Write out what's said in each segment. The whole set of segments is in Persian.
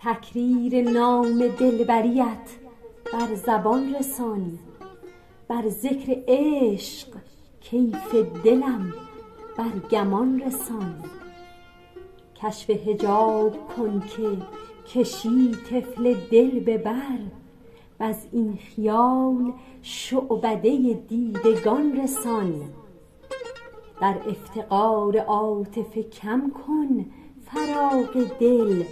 تکریر نام دلبریت بر زبان رسان، بر ذکر عشق کیف دلم بر گمان رسان. کشف حجاب کن که کشی طفل دل به بر، وز این خیال شعبده دیدگان رسان. در افتقار عاطفه کم کن فراغ دل،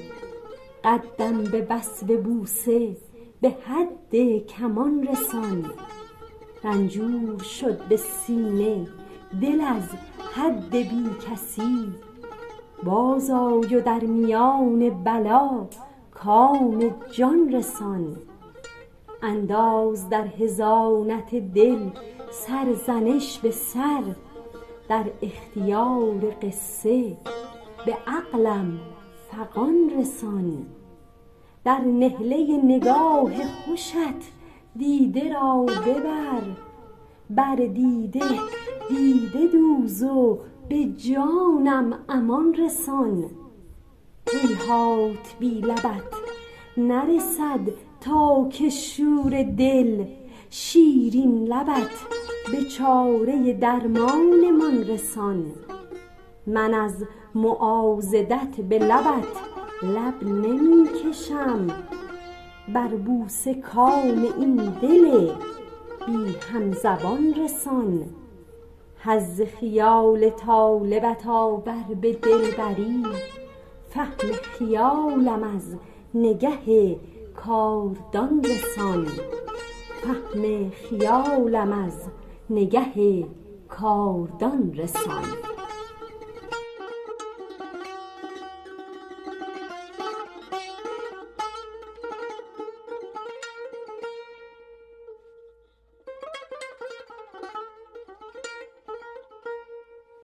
قدم به وصف بوسه به حد کمان رسان. رنجور شد به سینه دل از حد بی کسی، باز آی و در میان بلا کام جان رسان. انداز در حضانت دل سرزنش به سر، در اختیار قصه به عقلم فغان رسان. در نهله نگاه خوشت دیده را ببر، بر دیده دیده دوز و به جانم امان رسان. هیهات بی لبت نرسد تا که شور دل، شیرین لبت به چاره درمانمان رسان. من از معاضدت به لبت لب نمی کشم، بر بوسه کام این دل بی همزبان رسان. حظ خیال طالبت آور به دلبری، فهم خیالم از نگه کاردان رسان. فهم خیالم از نگه کاردان رسان.